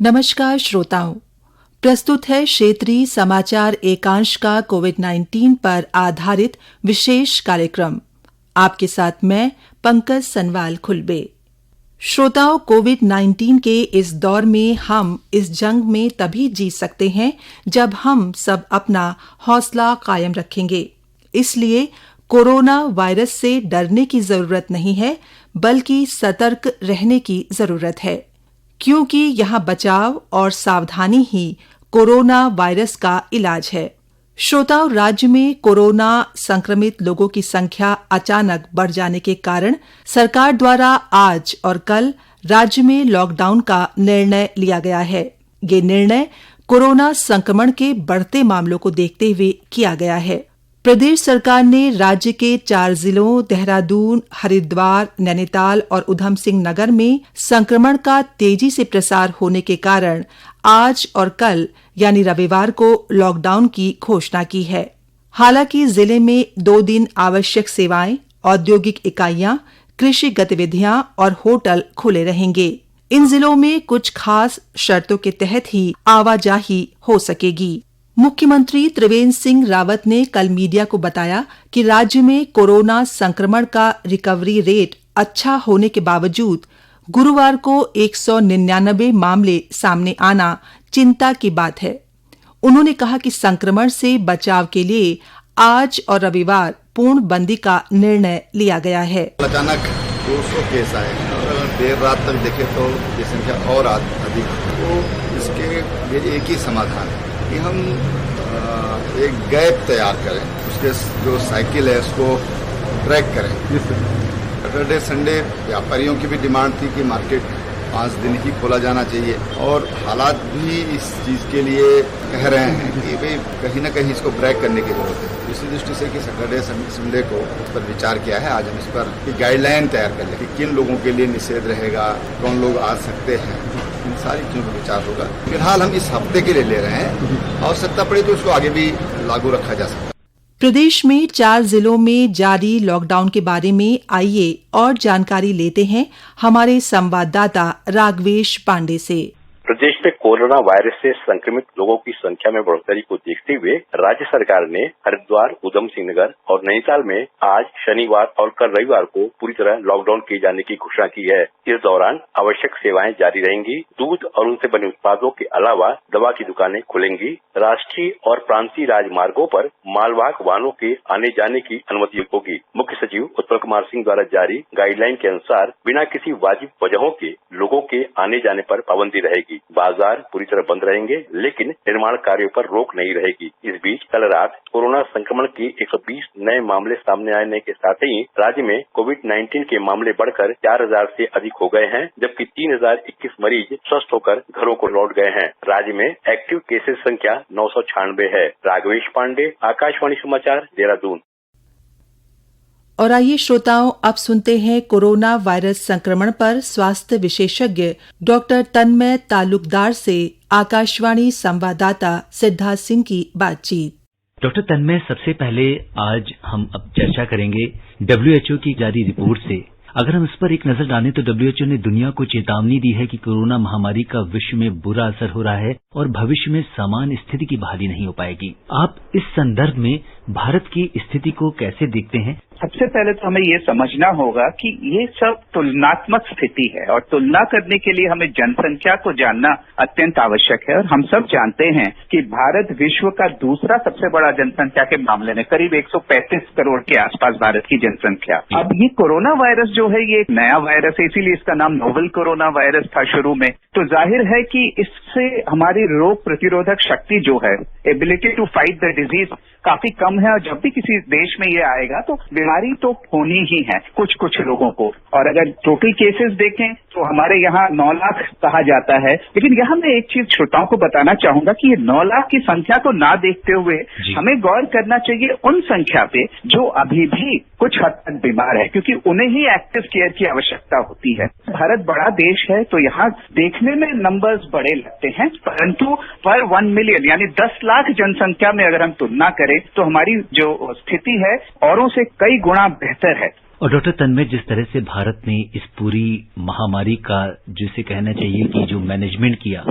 नमस्कार श्रोताओं, प्रस्तुत है क्षेत्रीय समाचार एकांश का कोविड-19 पर आधारित विशेष कार्यक्रम। आपके साथ मैं पंकज सनवाल खुलबे। श्रोताओं, कोविड-19 के इस दौर में हम इस जंग में तभी जीत सकते हैं जब हम सब अपना हौसला कायम रखेंगे। इसलिए कोरोना वायरस से डरने की जरूरत नहीं है, बल्कि सतर्क रहने की जरूरत है, क्योंकि यहाँ बचाव और सावधानी ही कोरोना वायरस का इलाज है। श्रोताओं, राज्य में कोरोना संक्रमित लोगों की संख्या अचानक बढ़ जाने के कारण सरकार द्वारा आज और कल राज्य में लॉकडाउन का निर्णय लिया गया है। ये निर्णय कोरोना संक्रमण के बढ़ते मामलों को देखते हुए किया गया है। प्रदेश सरकार ने राज्य के 4 जिलों देहरादून, हरिद्वार, नैनीताल और उधम सिंह नगर में संक्रमण का तेजी से प्रसार होने के कारण आज और कल यानी रविवार को लॉकडाउन की घोषणा की है। हालांकि जिले में 2 दिन आवश्यक सेवाएं, औद्योगिक इकाइयां, कृषि गतिविधियां और होटल खुले रहेंगे। इन जिलों में कुछ खास शर्तों के तहत ही आवाजाही हो सकेगी। मुख्यमंत्री त्रिवेंद्र सिंह रावत ने कल मीडिया को बताया कि राज्य में कोरोना संक्रमण का रिकवरी रेट अच्छा होने के बावजूद गुरुवार को 199 मामले सामने आना चिंता की बात है। उन्होंने कहा कि संक्रमण से बचाव के लिए आज और रविवार पूर्णबंदी का निर्णय लिया गया है। अचानक 200 केस आए और अगर देर रात तक देखें तो ये संख्या और अधिक। तो इसके लिए एक ही समाधान है कि हम एक गैप तैयार करें, उसके जो साइकिल है उसको ट्रैक करें। सैटरडे संडे व्यापारियों की भी डिमांड थी कि मार्केट 5 दिन ही खोला जाना चाहिए और हालात भी इस चीज के लिए कह रहे हैं कि भाई कहीं ना कहीं इसको ब्रेक करने की जरूरत है। इसी दृष्टि से कि सैटरडे संडे को इस पर विचार किया है। आज हम इस पर गाइडलाइन तैयार कर लें कि किन लोगों के लिए निषेध रहेगा, कौन लोग आ सकते हैं, इन सारी चीजों पर विचार होगा। फिलहाल हम इस हफ्ते के लिए ले रहे हैं, आवश्यकता पड़ी तो इसको आगे भी लागू रखा जा सकता है। प्रदेश में 4 जिलों में जारी लॉकडाउन के बारे में आइए और जानकारी लेते हैं हमारे संवाददाता राघवेश पांडे से। प्रदेश में कोरोना वायरस से संक्रमित लोगों की संख्या में बढ़ोतरी को देखते हुए राज्य सरकार ने हरिद्वार, उधम सिंह नगर और नैनीताल में आज शनिवार और कल रविवार को पूरी तरह लॉकडाउन किए जाने की घोषणा की है। इस दौरान आवश्यक सेवाएं जारी रहेंगी। दूध और उनसे बने उत्पादों के अलावा दवा की दुकानें खुलेंगी। राष्ट्रीय और प्रांतीय राजमार्गों पर मालवाहक वाहनों के आने जाने की अनुमति होगी। मुख्य सचिव उत्पल कुमार सिंह द्वारा जारी गाइडलाइन के अनुसार बिना किसी वाजिब वजहों के लोगों के आने जाने पर पाबंदी रहेगी। बाजार पूरी तरह बंद रहेंगे, लेकिन निर्माण कार्यों पर रोक नहीं रहेगी। इस बीच कल रात कोरोना संक्रमण के 120 नए मामले सामने आने के साथ ही राज्य में कोविड-19 के मामले बढ़कर 4000 से अधिक हो गए हैं, जबकि 3021 मरीज स्वस्थ होकर घरों को लौट गए हैं। राज्य में एक्टिव केसेस संख्या 996 है। राघवेश पांडे, आकाशवाणी समाचार, देहरादून। और आइए श्रोताओं, अब सुनते हैं कोरोना वायरस संक्रमण पर स्वास्थ्य विशेषज्ञ डॉक्टर तन्मय तालुकदार से आकाशवाणी संवाददाता सिद्धार्थ सिंह की बातचीत। डॉक्टर तन्मय, सबसे पहले आज हम अब चर्चा करेंगे WHO की जारी रिपोर्ट से। अगर हम इस पर एक नजर डालें तो WHO ने दुनिया को चेतावनी दी है कि कोरोना महामारी का विश्व में बुरा असर हो रहा है और भविष्य में समान स्थिति की बहाली नहीं हो पाएगी। आप इस संदर्भ में भारत की स्थिति को कैसे देखते हैं? सबसे पहले तो हमें ये समझना होगा कि ये सब तुलनात्मक स्थिति है और तुलना करने के लिए हमें जनसंख्या को जानना अत्यंत आवश्यक है। और हम सब जानते हैं कि भारत विश्व का दूसरा सबसे बड़ा जनसंख्या के मामले में करीब 135 करोड़ के आसपास भारत की जनसंख्या। अब ये कोरोना वायरस जो है ये एक नया वायरस है, इसीलिए इसका नाम नोवेल कोरोना वायरस था शुरू में। तो जाहिर है कि इससे हमारी रोग प्रतिरोधक शक्ति जो है, ability to fight the disease, काफी कम है। और जब भी किसी देश में ये आएगा तो बीमारी तो होनी ही है कुछ लोगों को। और अगर टोटल केसेस देखें तो हमारे यहाँ 9 लाख कहा जाता है, लेकिन यहाँ मैं एक चीज श्रोताओं को बताना चाहूंगा कि ये 9 लाख की संख्या को ना देखते हुए हमें गौर करना चाहिए उन संख्या पे जो अभी भी कुछ हद तक बीमार है, क्योंकि उन्हें ही एक्टिव केयर की आवश्यकता होती है। भारत बड़ा देश है तो यहाँ देखने में नंबर्स बड़े लगते हैं, परंतु पर 1 मिलियन यानी 10 लाख जनसंख्या में अगर हम तुलना करें तो हमारी जो स्थिति है औरों से कई गुना बेहतर है। और डॉक्टर तन्मय, जिस तरह से भारत ने इस पूरी महामारी का जिसे कहना चाहिए कि जो मैनेजमेंट किया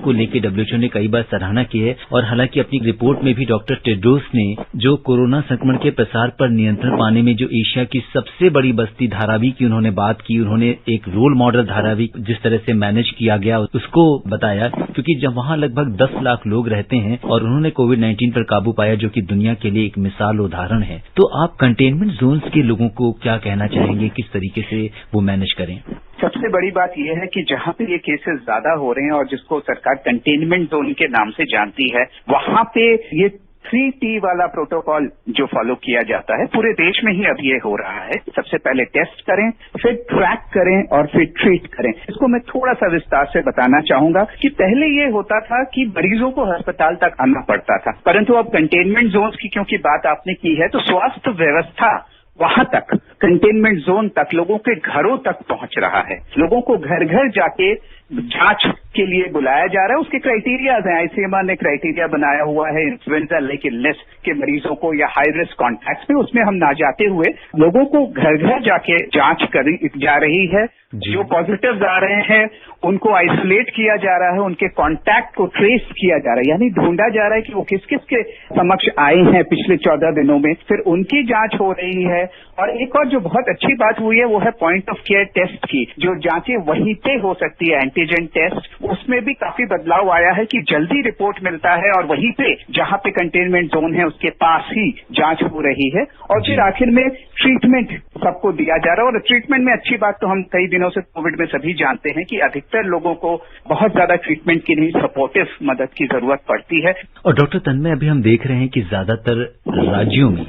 को लेकर डब्ल्यूएचओ ने कई बार सराहना की है और हालांकि अपनी रिपोर्ट में भी डॉक्टर टेड्रोस ने जो कोरोना संक्रमण के प्रसार पर नियंत्रण पाने में जो एशिया की सबसे बड़ी बस्ती धारावी की उन्होंने बात की, उन्होंने एक रोल मॉडल धारावी जिस तरह से मैनेज किया गया उसको बताया, क्योंकि जब वहां लगभग 10 लाख लोग रहते हैं और उन्होंने कोविड-19 पर काबू पाया, जो कि दुनिया के लिए एक मिसाल उदाहरण है। तो आप कंटेनमेंट जोन्स के लोगों को क्या कहना चाहेंगे, किस तरीके से वो मैनेज करें? सबसे बड़ी बात यह है कि जहां पे ये केसेस ज्यादा हो रहे हैं और जिसको सरकार कंटेनमेंट जोन के नाम से जानती है, वहां पे ये 3T वाला प्रोटोकॉल जो फॉलो किया जाता है पूरे देश में ही अब ये हो रहा है। सबसे पहले टेस्ट करें, फिर ट्रैक करें और फिर ट्रीट करें। इसको मैं थोड़ा सा विस्तार से बताना चाहूंगा कि पहले ये होता था कि मरीजों को अस्पताल तक आना पड़ता था, परंतु अब कंटेनमेंट जोन्स की क्योंकि बात आपने की है, तो स्वास्थ्य व्यवस्था वहां तक कंटेनमेंट जोन तक लोगों के घरों तक पहुंच रहा है। लोगों को घर घर जाके जांच के लिए बुलाया जा रहा है। उसके क्राइटेरियाज हैं, आईसीएमआर ने क्राइटेरिया बनाया हुआ है इन्फ्लुएंजा लाइक इलनेस के मरीजों को या हाई रिस्क कॉन्टैक्ट्स में, उसमें हम ना जाते हुए लोगों को घर घर जाके जांच करी जा रही है। जो पॉजिटिव आ रहे हैं उनको आइसोलेट किया जा रहा है, उनके कॉन्टैक्ट को ट्रेस किया जा रहा है, यानी ढूंढा जा रहा है कि वो किस किस के समक्ष आए हैं पिछले 14 दिनों में, फिर उनकी जांच हो रही है। और एक और जो बहुत अच्छी बात हुई है वो है पॉइंट ऑफ केयर टेस्ट की, जो जांचें वहीं पे हो सकती है, एंटीजन टेस्ट, उसमें भी काफी बदलाव आया है कि जल्दी रिपोर्ट मिलता है और वहीं पे जहां पे कंटेनमेंट जोन है उसके पास ही जांच हो रही है। और फिर आखिर में ट्रीटमेंट सबको दिया जा रहा है। और ट्रीटमेंट में अच्छी बात तो हम कई दिनों से कोविड में सभी जानते हैं कि अधिकतर लोगों को बहुत ज्यादा ट्रीटमेंट की नहीं, सपोर्टिव मदद की जरूरत पड़ती है। और डॉक्टर तन्मय, अभी हम देख रहे हैं कि ज्यादातर राज्यों में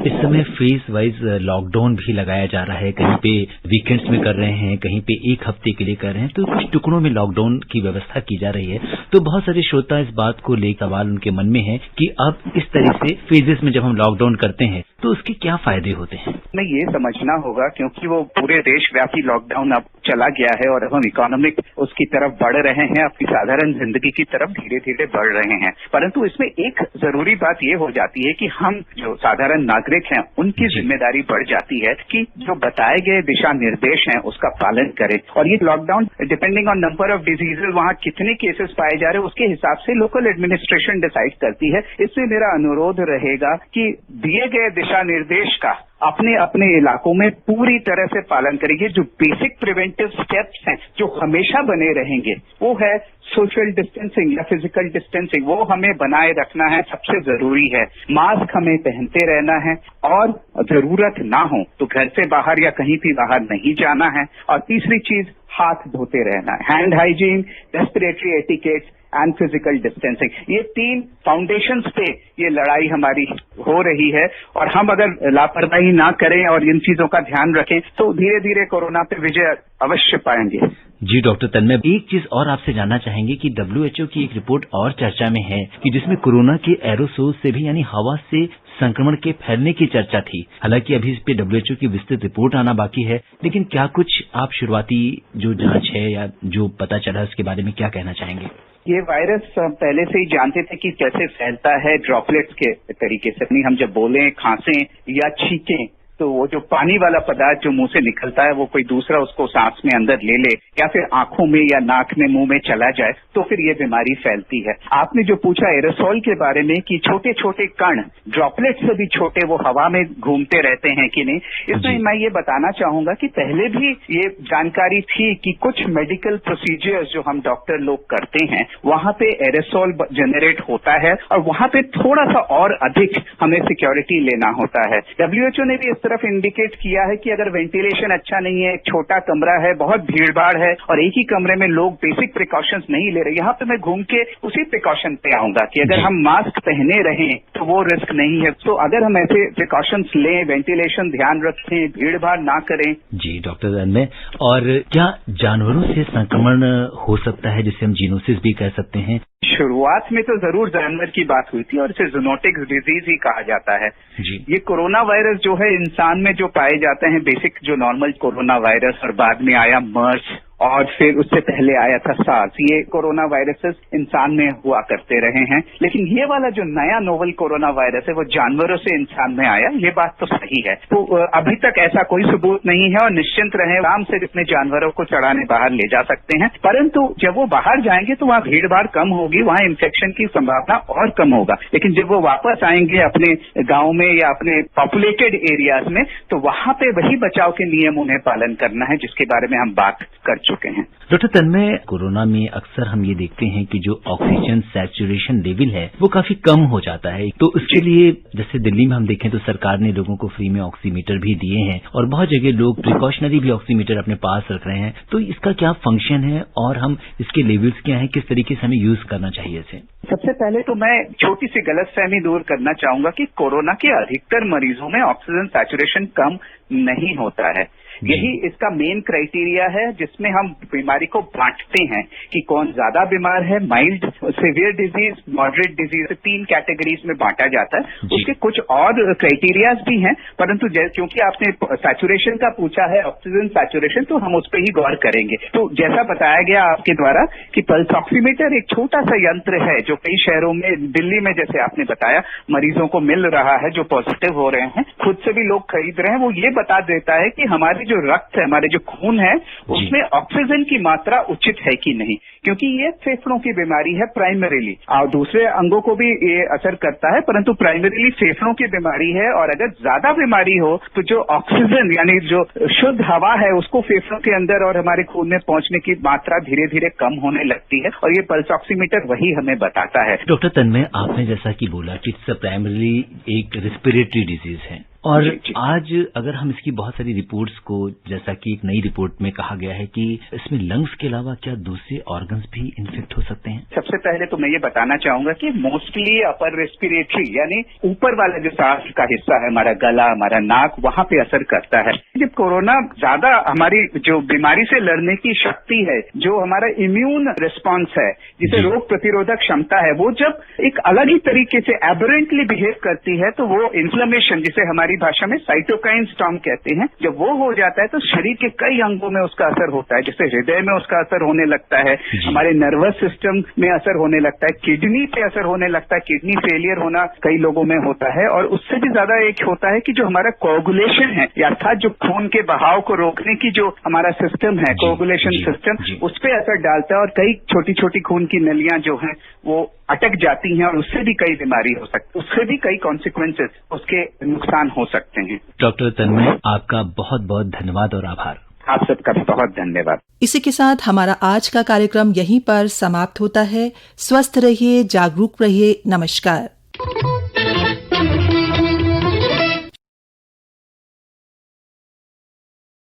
इस समय फेज वाइज लॉकडाउन भी लगाया जा रहा है। कहीं पे वीकेंड्स में कर रहे हैं, कहीं पे एक हफ्ते के लिए कर रहे हैं, तो कुछ टुकड़ों में लॉकडाउन की व्यवस्था की जा रही है। तो बहुत सारे श्रोता इस बात को लेकर सवाल उनके मन में है कि अब इस तरह से फेजेस में जब हम लॉकडाउन करते हैं तो उसके क्या फायदे होते हैं? हमें ये समझना होगा क्योंकि वो पूरे देशव्यापी लॉकडाउन अब चला गया है और हम इकोनॉमिक उसकी तरफ बढ़ रहे हैं, अपनी साधारण जिंदगी की तरफ धीरे धीरे बढ़ रहे हैं। परंतु इसमें एक जरूरी बात ये हो जाती है कि हम जो साधारण नागरिक हैं उनकी जिम्मेदारी बढ़ जाती है कि जो बताए गए दिशा निर्देश हैं उसका पालन करें। और ये lockdown depending on number of diseases, वहां कितने केसेस पाए जा रहे हैं उसके हिसाब से लोकल एडमिनिस्ट्रेशन डिसाइड करती है। इसमें मेरा अनुरोध रहेगा कि दिए गए दिशा निर्देश का अपने अपने इलाकों में पूरी तरह से पालन करेंगे। जो बेसिक प्रिवेंटिव स्टेप्स हैं जो हमेशा बने रहेंगे वो है सोशल डिस्टेंसिंग या फिजिकल डिस्टेंसिंग, वो हमें बनाए रखना है, सबसे जरूरी है। मास्क हमें पहनते रहना है और जरूरत ना हो तो घर से बाहर या कहीं भी बाहर नहीं जाना है। और तीसरी चीज, हाथ धोते रहना है। Hand hygiene, respiratory etiquettes and physical distancing, ये 3 फाउंडेशंस पे ये लड़ाई हमारी हो रही है। और हम अगर लापरवाही ना करें और इन चीजों का ध्यान रखें तो धीरे धीरे कोरोना पे विजय अवश्य पाएंगे। जी डॉक्टर तन्मय, एक चीज और आपसे जानना चाहेंगे कि डब्ल्यूएचओ की एक रिपोर्ट और चर्चा में है कि जिसमें कोरोना के एरोसोल से भी यानी हवा से संक्रमण के फैलने की चर्चा थी। हालांकि अभी इस पे डब्ल्यूएचओ की विस्तृत रिपोर्ट आना बाकी है, लेकिन क्या कुछ आप शुरुआती जो जांच है या जो पता चला उसके बारे में क्या कहना चाहेंगे? ये वायरस पहले से ही जानते थे कि कैसे फैलता है, ड्रॉपलेट्स के तरीके से। नहीं, हम जब बोलें, खांसें या छींकें तो वो जो पानी वाला पदार्थ जो मुंह से निकलता है वो कोई दूसरा उसको सांस में अंदर ले ले या फिर आंखों में या नाक में मुंह में चला जाए तो फिर ये बीमारी फैलती है। आपने जो पूछा एरोसोल के बारे में कि छोटे छोटे कण, ड्रॉपलेट से भी छोटे, वो हवा में घूमते रहते हैं कि नहीं, इसमें मैं ये बताना चाहूंगा कि पहले भी ये जानकारी थी कि कुछ मेडिकल प्रोसीजर्स जो हम डॉक्टर लोग करते हैं वहां पे एरोसोल जनरेट होता है और वहां पे थोड़ा सा और अधिक हमें सिक्योरिटी लेना होता है। डब्ल्यूएचओ ने भी तरफ इंडिकेट किया है कि अगर वेंटिलेशन अच्छा नहीं है, छोटा कमरा है, बहुत भीड़भाड़ है और एक ही कमरे में लोग बेसिक प्रिकॉशंस नहीं ले रहे, यहाँ पे मैं घूम के उसी प्रिकॉशन पे आऊंगा कि अगर हम मास्क पहने रहें तो वो रिस्क नहीं है। तो अगर हम ऐसे प्रिकॉशंस लें, वेंटिलेशन ध्यान रखें, भीड़भाड़ ना करें। जी डॉक्टर तन्मय, और क्या जानवरों से संक्रमण हो सकता है जिसे हम जीनोसिस भी कह सकते हैं? शुरुआत में तो जरूर जानवर की बात हुई थी और इसे जूनोटिक डिजीज ही कहा जाता है। जी। ये कोरोना वायरस जो है इंसान में जो पाए जाते हैं बेसिक जो नॉर्मल कोरोना वायरस और बाद में आया मर्स और फिर उससे पहले आया था सार्स। ये कोरोना वायरसेस इंसान में हुआ करते रहे हैं, लेकिन ये वाला जो नया नोवल कोरोना वायरस है वो जानवरों से इंसान में आया, ये बात तो सही है। तो अभी तक ऐसा कोई सबूत नहीं है और निश्चिंत रहे, आराम से अपने जानवरों को चढ़ाने बाहर ले जा सकते हैं। परंतु जब वो बाहर जाएंगे तो वहाँ भीड़ भाड़ कम होगी, वहाँ इन्फेक्शन की संभावना और कम होगा। लेकिन जब वो वापस आएंगे अपने गांव में या अपने पॉपुलेटेड एरियाज में, तो वहाँ पे वही बचाव के नियम उन्हें पालन करना है, जिसके बारे में हम बात कर चुके हैं। डॉक्टर तन्मय, कोरोना में अक्सर हम ये देखते हैं कि जो ऑक्सीजन सैचुरेशन लेवल है वो काफी कम हो जाता है। तो उसके लिए जैसे दिल्ली में हम देखें तो सरकार ने लोगों को फ्री में ऑक्सीमीटर भी दिए हैं और बहुत जगह लोग प्रिकॉशनरी भी ऑक्सीमीटर अपने पास रख रहे हैं। तो इसका क्या फंक्शन है और हम इसके लेवल्स क्या है, किस तरीके से हमें यूज करना चाहिए इसे? सबसे पहले तो मैं छोटी सी गलतफहमी दूर करना चाहूंगा कि कोरोना के अधिकतर मरीजों में ऑक्सीजन सैचुरेशन कम नहीं होता है। यही इसका मेन क्राइटेरिया है जिसमें हम बीमारी को बांटते हैं कि कौन ज्यादा बीमार है, mild, severe disease, moderate disease, 3 categories में बांटा जाता है। उसके कुछ और क्राइटेरियाज भी हैं, परंतु क्योंकि आपने सैचुरेशन का पूछा है, ऑक्सीजन सैचुरेशन, तो हम उस पर ही गौर करेंगे। तो जैसा बताया गया आपके द्वारा कि पल्स ऑक्सीमीटर एक छोटा सा यंत्र है जो कई शहरों में, दिल्ली में जैसे आपने बताया, मरीजों को मिल रहा है जो पॉजिटिव हो रहे हैं, खुद से भी लोग खरीद रहे हैं। वो ये बता देता है कि हमारी जो रक्त है, हमारे जो खून है, उसमें ऑक्सीजन की मात्रा उचित है कि नहीं, क्योंकि ये फेफड़ों की बीमारी है प्राइमरीली, और दूसरे अंगों को भी ये असर करता है, परंतु प्राइमरीली फेफड़ों की बीमारी है। और अगर ज्यादा बीमारी हो तो जो ऑक्सीजन यानी जो शुद्ध हवा है उसको फेफड़ों के अंदर और हमारे खून में पहुंचने की मात्रा धीरे धीरे कम होने लगती है, और ये पल्स ऑक्सीमीटर वही हमें बताता है। डॉक्टर तन्मय, आपने जैसा कि बोला कि प्राइमरीली एक रेस्पिरेटरी डिजीज है, और आज अगर हम इसकी बहुत सारी रिपोर्ट्स को, जैसा कि एक नई रिपोर्ट में कहा गया है कि इसमें लंग्स के अलावा क्या दूसरे ऑर्गन्स भी इन्फेक्ट हो सकते हैं? सबसे पहले तो मैं ये बताना चाहूंगा कि मोस्टली अपर रेस्पिरेटरी यानी ऊपर वाला जो सांस का हिस्सा है, हमारा गला, हमारा नाक, वहां पे असर करता है। जब कोरोना ज्यादा हमारी जो बीमारी से लड़ने की शक्ति है, जो हमारा इम्यून रिस्पॉन्स है, जिसे रोग प्रतिरोधक क्षमता है, वो जब एक अलग ही तरीके से एबरेंटली बिहेव करती है, तो वो इन्फ्लेमेशन, जिसे हमारी भाषा में साइटोकाइन स्टॉर्म कहते हैं, जब वो हो जाता है तो शरीर के कई अंगों में उसका असर होता है। जैसे हृदय में उसका असर होने लगता है, हमारे नर्वस सिस्टम में असर होने लगता है, किडनी पे असर होने लगता है, किडनी फेलियर होना कई लोगों में होता है। और उससे भी ज्यादा एक होता है कि जो हमारा कोगुलेशन है, अर्थात जो खून के बहाव को रोकने की जो हमारा सिस्टम है, कोगुलेशन सिस्टम, उस पर असर डालता है और कई छोटी छोटी खून की नलियां जो हैं वो अटक जाती हैं, और उससे भी कई बीमारी हो सकती है, उससे भी कई कॉन्सिक्वेंसेस, उसके नुकसान हो सकते हैं। डॉक्टर तन्मय, आपका बहुत बहुत धन्यवाद और आभार। आप सबका भी बहुत धन्यवाद। इसी के साथ हमारा आज का कार्यक्रम यहीं पर समाप्त होता है। स्वस्थ रहिए, जागरूक रहिए, नमस्कार।